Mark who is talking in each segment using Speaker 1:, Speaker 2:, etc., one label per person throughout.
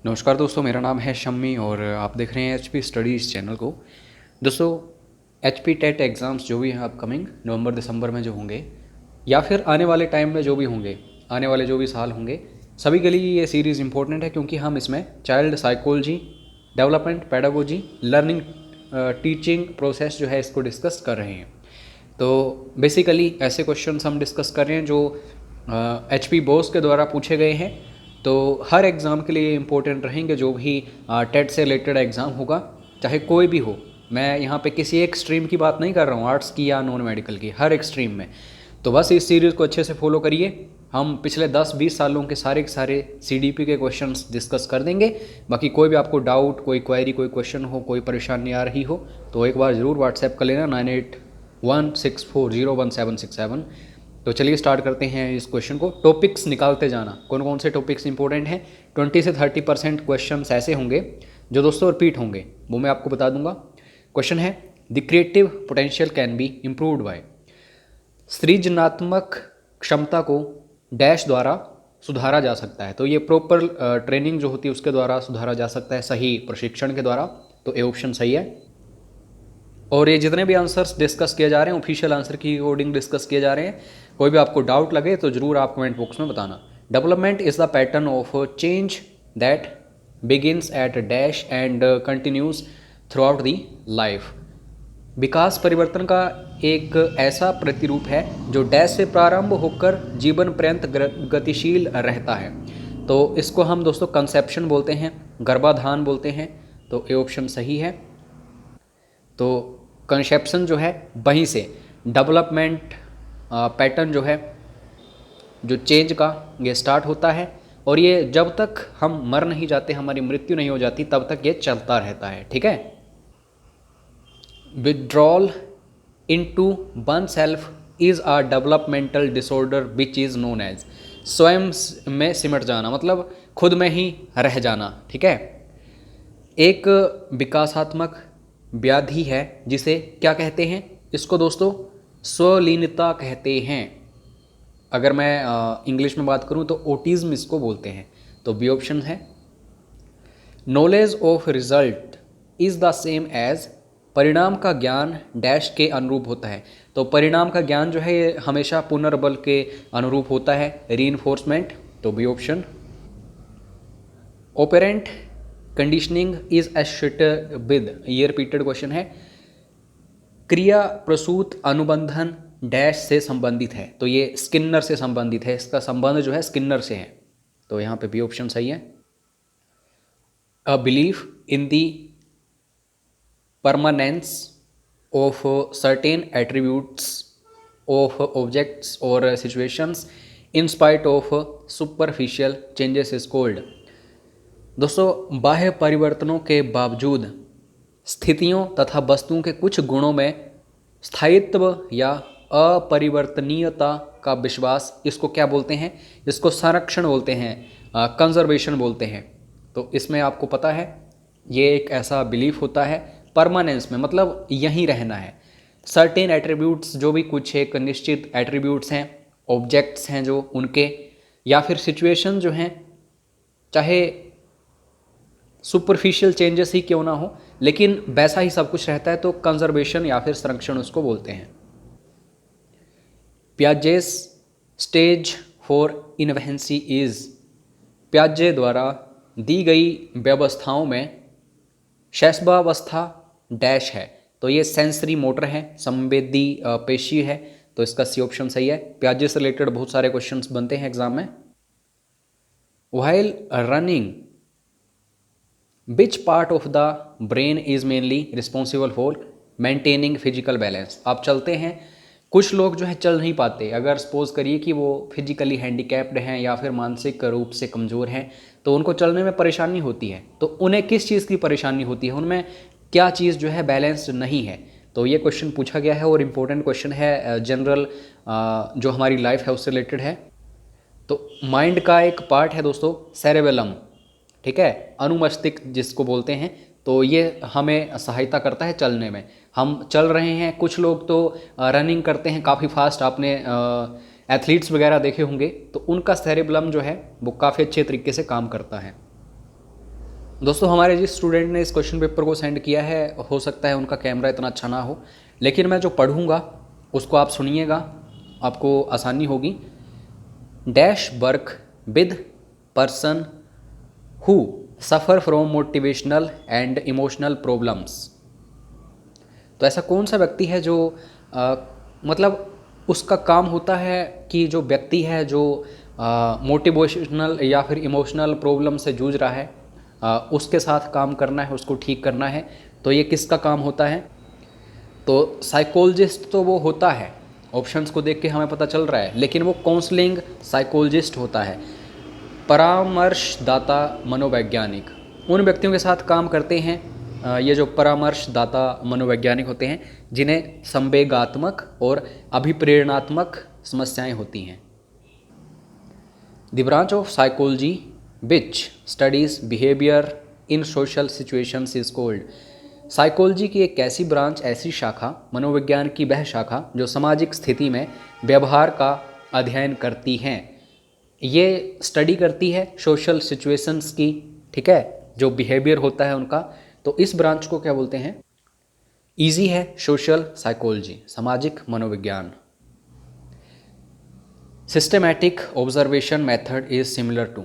Speaker 1: नमस्कार दोस्तों, मेरा नाम है शम्मी और आप देख रहे हैं एचपी स्टडीज़ चैनल को। दोस्तों, एचपी टेट एग्ज़ाम्स जो भी हैं अपकमिंग नवंबर दिसंबर में जो होंगे या फिर आने वाले टाइम में जो भी होंगे, आने वाले जो भी साल होंगे, सभी के लिए ये सीरीज़ इंपॉर्टेंट है क्योंकि हम इसमें child psychology, development, pedagogy, learning, teaching process जो है इसको डिस्कस कर रहे हैं। तो बेसिकली ऐसे क्वेश्चंस हम डिस्कस कर रहे हैं जो एचपी बोस के द्वारा पूछे गए हैं। तो हर एग्ज़ाम के लिए इम्पोर्टेंट रहेंगे जो भी टेट से रिलेटेड एग्ज़ाम होगा, चाहे कोई भी हो। मैं यहाँ पे किसी एक स्ट्रीम की बात नहीं कर रहा हूँ, आर्ट्स की या नॉन मेडिकल की, हर एक स्ट्रीम में। तो बस इस सीरीज़ को अच्छे से फॉलो करिए। हम पिछले 10-20 सालों के सारे सीडीपी के क्वेश्चंस डिस्कस कर देंगे। बाकी कोई भी आपको डाउट, कोई क्वेरी, कोई क्वेश्चन हो, कोई परेशानी आ रही हो तो एक बार ज़रूर व्हाट्सएप कर लेना 9816401767। तो चलिए स्टार्ट करते हैं इस क्वेश्चन को। टॉपिक्स निकालते जाना, कौन कौन से टॉपिक्स इंपॉर्टेंट हैं। 20 से 30% क्वेश्चन ऐसे होंगे जो दोस्तों रिपीट होंगे, वो मैं आपको बता दूंगा। क्वेश्चन है, the creative potential can be improved by. सृजनात्मक क्षमता को डैश द्वारा सुधारा जा सकता है। तो ये प्रॉपर ट्रेनिंग जो होती है उसके द्वारा सुधारा जा सकता है, सही प्रशिक्षण के द्वारा। तो ए ऑप्शन सही है। और ये जितने भी आंसर्स डिस्कस किए जा रहे हैं ऑफिशियल आंसर की अकॉर्डिंग डिस्कस किए जा रहे हैं। कोई भी आपको डाउट लगे तो ज़रूर आप कमेंट बॉक्स में बताना। Development is the pattern of change that begins at dash and continues throughout the life. विकास परिवर्तन का एक ऐसा प्रतिरूप है जो डैश से प्रारंभ होकर जीवन पर्यंत गतिशील रहता है। तो इसको हम दोस्तों कंसेप्शन बोलते हैं, गर्भाधान बोलते हैं। तो ए ऑप्शन सही है। तो कंसेप्शन जो है वहीं से डेवलपमेंट पैटर्न जो है, जो चेंज का, ये स्टार्ट होता है और ये जब तक हम मर नहीं जाते, हमारी मृत्यु नहीं हो जाती, तब तक ये चलता रहता है। ठीक है। Withdrawal into oneself is a developmental disorder which is known as. स्वयं में सिमट जाना मतलब खुद में ही रह जाना। ठीक है। एक विकासात्मक व्याधि है जिसे क्या कहते हैं, इसको दोस्तों स्वलीनता कहते हैं। अगर मैं इंग्लिश में बात करूं तो ओटिज्म इसको बोलते हैं। तो बी ऑप्शन है। Knowledge of result is the same as. परिणाम का ज्ञान डैश के अनुरूप होता है। तो परिणाम का ज्ञान जो है ये हमेशा पुनर्बल के अनुरूप होता है, रीइंफोर्समेंट। तो B option. Operant conditioning is associated with, ये रिपीटेड क्वेश्चन है। क्रिया प्रसूत अनुबंधन डैश से संबंधित है। तो ये स्किनर से संबंधित है, इसका संबंध जो है स्किनर से है। तो यहाँ पे बी ऑप्शन सही है। A belief in the permanence of certain attributes of objects और situations in spite of superficial changes is called. दोस्तों, बाह्य परिवर्तनों के बावजूद स्थितियों तथा वस्तुओं के कुछ गुणों में स्थायित्व या अपरिवर्तनीयता का विश्वास, इसको क्या बोलते हैं, इसको संरक्षण बोलते हैं, कंजर्वेशन बोलते हैं। तो इसमें आपको पता है ये एक ऐसा बिलीफ होता है परमानेंस में, मतलब यहीं रहना है। सर्टेन एट्रीब्यूट्स, जो भी कुछ एक निश्चित एट्रीब्यूट्स हैं, ऑब्जेक्ट्स हैं जो उनके, या फिर सिचुएशन जो हैं, चाहे सुपरफिशियल चेंजेस ही क्यों ना हो, लेकिन वैसा ही सब कुछ रहता है, तो कंजर्वेशन या फिर संरक्षण उसको बोलते हैं। Piaget's stage for infancy is. पियाजे द्वारा दी गई व्यवस्थाओं में शैशवावस्था डैश है। तो ये सेंसरी मोटर है, संवेदी पेशी है। तो इसका सी ऑप्शन सही है। पियाजे से रिलेटेड बहुत सारे क्वेश्चंस बनते हैं एग्जाम में। While running which part of the brain is mainly responsible for maintaining physical balance. आप चलते हैं, कुछ लोग जो है चल नहीं पाते, अगर सपोज करिए कि वो फिजिकली हैंडीकैप्ड हैं या फिर मानसिक रूप से कमज़ोर हैं, तो उनको चलने में परेशानी होती है। तो उन्हें किस चीज़ की परेशानी होती है, उनमें क्या चीज़ जो है बैलेंस्ड नहीं है। तो ये क्वेश्चन पूछा गया है और इम्पोर्टेंट क्वेश्चन है, जनरल जो हमारी लाइफ है उससे रिलेटेड है। तो माइंड का एक पार्ट है दोस्तों सेरेबेलम, ठीक है, अनुमस्तिष्क जिसको बोलते हैं। तो ये हमें सहायता करता है चलने में। हम चल रहे हैं, कुछ लोग तो रनिंग करते हैं काफ़ी फास्ट, आपने एथलीट्स वगैरह देखे होंगे, तो उनका सेरेबेलम जो है वो काफ़ी अच्छे तरीके से काम करता है। दोस्तों हमारे जिस स्टूडेंट ने इस क्वेश्चन पेपर को सेंड किया है, हो सकता है उनका कैमरा इतना अच्छा ना हो, लेकिन मैं जो पढ़ूंगा उसको आप सुनिएगा, आपको आसानी होगी। Dash work with person who suffer from motivational and emotional problems. तो ऐसा कौन सा व्यक्ति है जो मतलब उसका काम होता है कि जो व्यक्ति है जो मोटिवेशनल या फिर इमोशनल प्रॉब्लम से जूझ रहा है, उसके साथ काम करना है, उसको ठीक करना है। तो ये किसका काम होता है? तो साइकोलॉजिस्ट तो वो होता है, ऑप्शंस को देख के हमें पता चल रहा है, लेकिन वो काउंसलिंग साइकोलॉजिस्ट होता है, परामर्शदाता मनोवैज्ञानिक। उन व्यक्तियों के साथ काम करते हैं ये जो परामर्शदाता मनोवैज्ञानिक होते हैं, जिन्हें संवेगात्मक और अभिप्रेरणात्मक समस्याएं होती हैं। The branch of psychology which studies behaviour in social situations is called. Psychology की एक ऐसी ब्रांच, ऐसी शाखा, मनोविज्ञान की वह शाखा जो सामाजिक स्थिति में व्यवहार का अध्ययन करती हैं। ये स्टडी करती है सोशल सिचुएशंस की, ठीक है, जो बिहेवियर होता है उनका। तो इस ब्रांच को क्या बोलते हैं? इजी है, सोशल साइकोलॉजी, सामाजिक मनोविज्ञान। Systematic observation method is similar to.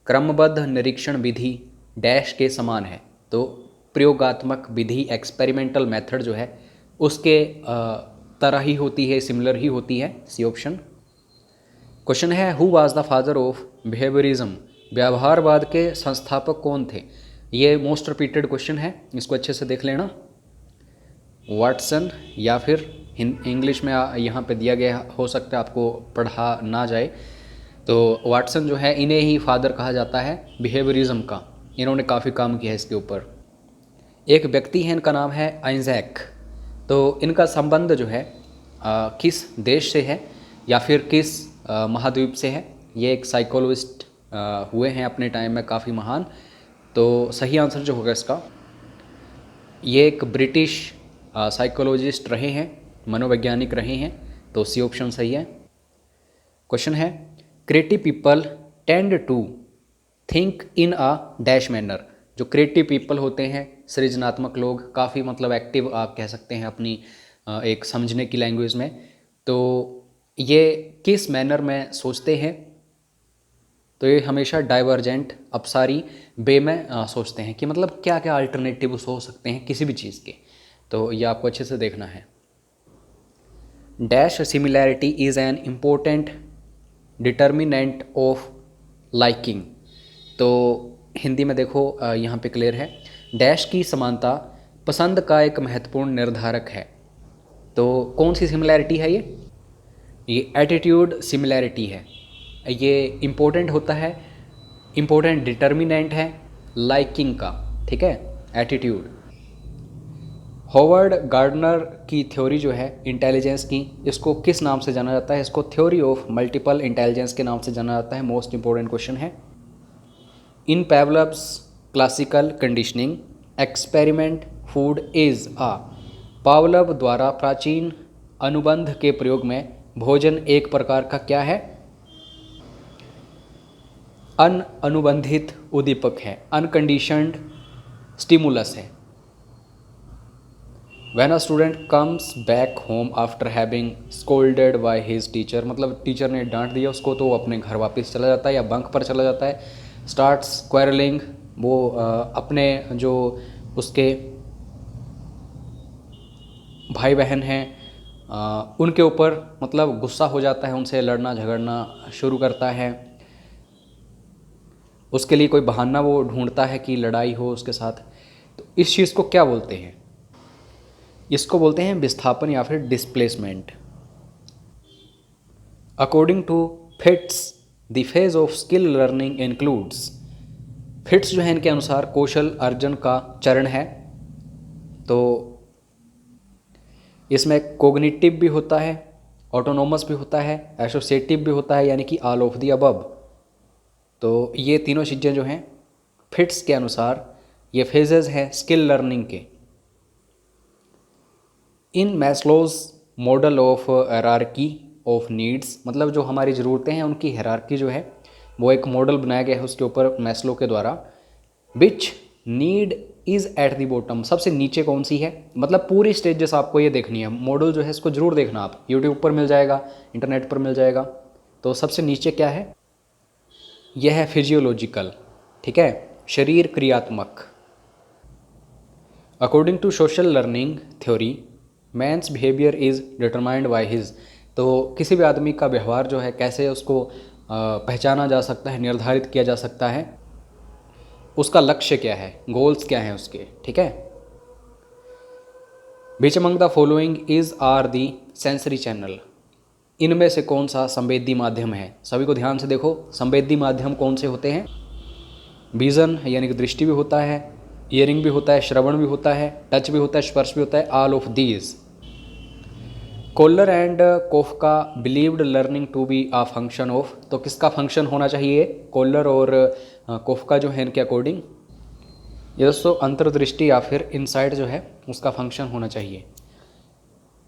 Speaker 1: क्रमबद्ध निरीक्षण विधि डैश के समान है। तो प्रयोगात्मक विधि, एक्सपेरिमेंटल मेथड जो है उसके तरह ही होती है, सिमिलर ही होती है, सी ऑप्शन। क्वेश्चन है who was the father of behaviourism. व्यवहारवाद के संस्थापक कौन थे? ये मोस्ट रिपीटेड क्वेश्चन है, इसको अच्छे से देख लेना। वाटसन, या फिर इंग्लिश में यहाँ पे दिया गया, हो सकता है आपको पढ़ा ना जाए। तो वाटसन जो है, इन्हें ही फादर कहा जाता है बिहेवियरिज्म का। इन्होंने काफ़ी काम किया है इसके ऊपर। एक व्यक्ति है, इनका नाम है आइजैक। तो इनका संबंध जो है किस देश से है या फिर किस महाद्वीप से है? ये एक साइकोलॉजिस्ट हुए हैं अपने टाइम में, काफ़ी महान। तो सही आंसर जो होगा इसका, ये एक ब्रिटिश साइकोलॉजिस्ट रहे हैं, मनोवैज्ञानिक रहे हैं। तो सी ऑप्शन सही है। क्वेश्चन है creative people tend to think in a dash manner. जो क्रिएटिव पीपल होते हैं, सृजनात्मक लोग, काफ़ी मतलब एक्टिव आप कह सकते हैं अपनी एक समझने की लैंग्वेज में। तो ये किस मैनर में सोचते हैं? तो ये हमेशा डाइवर्जेंट, अपसारी वे में सोचते हैं कि मतलब क्या क्या अल्टरनेटिव हो सकते हैं किसी भी चीज़ के। तो ये आपको अच्छे से देखना है। Dash similarity is an important determinant of liking. तो हिंदी में देखो यहाँ पे क्लियर है, डैश की समानता पसंद का एक महत्वपूर्ण निर्धारक है। तो कौन सी सिमिलैरिटी है ये एटीट्यूड सिमिलैरिटी है। ये इम्पोर्टेंट होता है, इम्पोर्टेंट डिटर्मिनेंट है लाइकिंग का, ठीक है, एटीट्यूड। हॉवर्ड गार्डनर की थ्योरी जो है इंटेलिजेंस की, इसको किस नाम से जाना जाता है? इसको थ्योरी ऑफ मल्टीपल इंटेलिजेंस के नाम से जाना जाता है। मोस्ट इंपॉर्टेंट क्वेश्चन है। In Pavlov's classical conditioning experiment food is a. Pavlov द्वारा प्राचीन अनुबंध के प्रयोग में भोजन एक प्रकार का क्या है? अनुबंधित उद्दीपक है, अनकंडीशनड स्टिमुलस है। When a student comes back home after having scolded by his teacher, मतलब टीचर ने डांट दिया उसको, तो वो अपने घर वापस चला जाता है या बंक पर चला जाता है। Starts quarreling, वो अपने जो उसके भाई बहन हैं उनके ऊपर मतलब गुस्सा हो जाता है, उनसे लड़ना झगड़ना शुरू करता है। उसके लिए कोई बहाना वो ढूंढता है कि लड़ाई हो उसके साथ। तो इस चीज़ को क्या बोलते हैं? इसको बोलते हैं विस्थापन या फिर displacement. According to Fitts the phase of skill learning includes. Fitts जो है इनके अनुसार कौशल अर्जन का चरण है। तो इसमें कोग्निटिव भी होता है, ऑटोनोमस भी होता है, एसोसिएटिव भी होता है, यानी कि ऑल ऑफ द अबव। तो ये तीनों चीज़ें जो हैं फिट्स के अनुसार ये फेजेस हैं स्किल लर्निंग के। In Maslow's model of hierarchy of needs, मतलब जो हमारी ज़रूरतें हैं उनकी हायरार्की जो है वो एक मॉडल बनाया गया है उसके ऊपर मैस्लो के द्वारा। Which need is at the bottom, सबसे नीचे कौन सी है, मतलब पूरी स्टेजेस आपको ये देखनी है। मॉडल जो है इसको जरूर देखना, आप यूट्यूब पर मिल जाएगा, इंटरनेट पर मिल जाएगा। तो सबसे नीचे क्या है, यह है फिजियोलॉजिकल, ठीक है, शरीर क्रियात्मक। According to social learning theory man's behaviour is determined by his, तो किसी भी आदमी का व्यवहार जो है कैसे उसको पहचाना जा सकता है, निर्धारित किया जा सकता है, उसका लक्ष्य क्या है, गोल्स क्या हैं उसके, ठीक है। Which among the following is are the sensory channel, इनमें से कौन सा संवेदी माध्यम है। सभी को ध्यान से देखो, संवेदी माध्यम कौन से होते हैं, विजन यानी कि दृष्टि भी होता है, ईयरिंग भी होता है, श्रवण भी होता है, टच भी होता है, स्पर्श भी होता है, all of these. Kohler and Koffka believed learning to be a function of, तो किसका फंक्शन होना चाहिए, कोल्लर और कोफका जो है इनके अकॉर्डिंग, ये दोस्तों अंतर्दृष्टि या फिर इनसाइट जो है उसका फंक्शन होना चाहिए।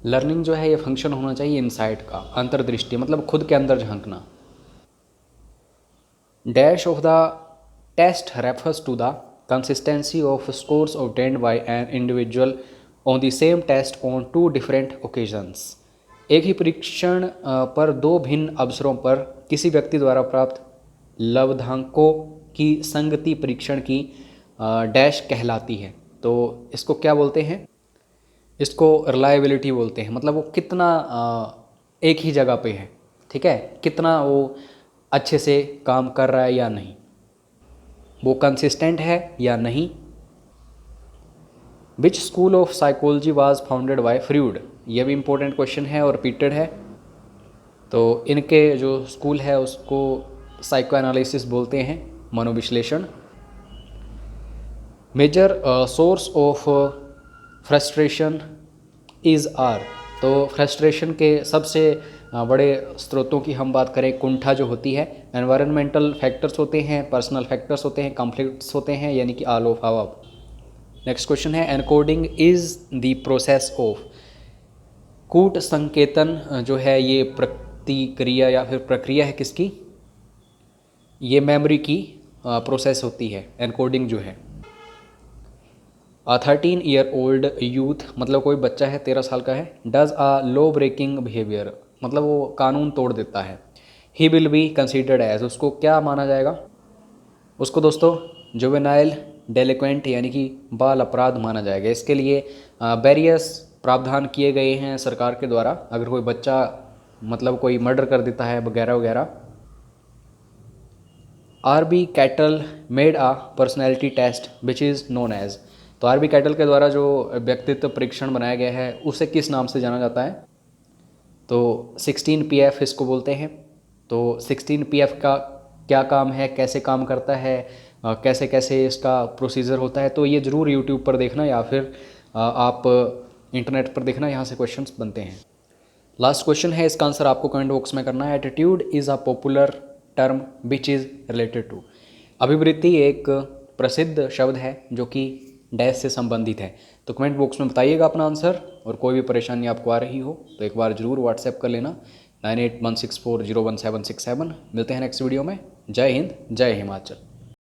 Speaker 1: लर्निंग जो है ये फंक्शन होना चाहिए इनसाइट का, अंतर्दृष्टि मतलब खुद के अंदर झांकना। Dash of the test refers to the consistency of scores obtained by an individual on the same test on two different occasions, एक ही परीक्षण पर दो भिन्न अवसरों पर किसी व्यक्ति द्वारा प्राप्त लब्धांकों की संगति परीक्षण की डैश कहलाती है। तो इसको क्या बोलते हैं, इसको रिलायबिलिटी बोलते हैं, मतलब वो कितना एक ही जगह पे है, ठीक है, कितना वो अच्छे से काम कर रहा है या नहीं, वो कंसिस्टेंट है या नहीं। Which school of psychology was founded by Freud, ये भी इंपॉर्टेंट क्वेश्चन है और रिपीटेड है। तो इनके जो स्कूल है उसको साइको एनालिसिस बोलते हैं, मनोविश्लेषण। Major source of frustration is are, तो फ्रस्ट्रेशन के सबसे बड़े स्रोतों की हम बात करें, कुंठा जो होती है, एनवायरमेंटल फैक्टर्स होते हैं, पर्सनल फैक्टर्स होते हैं, कॉन्फ्लिक्ट्स होते हैं, यानी कि all of above. Next question है encoding is the process of, कूट संकेतन जो है ये प्रतिक्रिया या फिर प्रक्रिया है किसकी, ये मेमोरी की प्रोसेस होती है, एनकोडिंग जो है। 13-year-old यूथ मतलब कोई बच्चा है 13 साल का है, does a law breaking behaviour मतलब वो कानून तोड़ देता है, he will be considered as, उसको क्या माना जाएगा, उसको दोस्तों जुवेनाइल डेलिक्वेंट यानी कि बाल अपराध माना जाएगा। इसके लिए वेरियस प्रावधान किए गए हैं सरकार के द्वारा, अगर कोई बच्चा मतलब कोई मर्डर कर देता है वगैरह वगैरह। RB Cattell made a personality test which is known as, तो आरबी कैटल के द्वारा जो व्यक्तित्व परीक्षण बनाया गया है उसे किस नाम से जाना जाता है, तो 16PF इसको बोलते हैं। तो 16PF का क्या काम है, कैसे काम करता है, कैसे कैसे इसका प्रोसीजर होता है, तो ये ज़रूर यूट्यूब पर देखना या फिर आप इंटरनेट पर देखना, यहाँ से क्वेश्चंस बनते हैं। लास्ट क्वेश्चन है, इसका आंसर आपको कमेंट बॉक्स में करना है। Attitude is a popular term which is related to, अभिवृत्ति एक प्रसिद्ध शब्द है जो कि डैश से संबंधित है। तो कमेंट बॉक्स में बताइएगा अपना आंसर, और कोई भी परेशानी आपको आ रही हो तो एक बार ज़रूर व्हाट्सएप कर लेना 9816401767। मिलते हैं नेक्स्ट वीडियो में। जय हिंद, जय हिमाचल।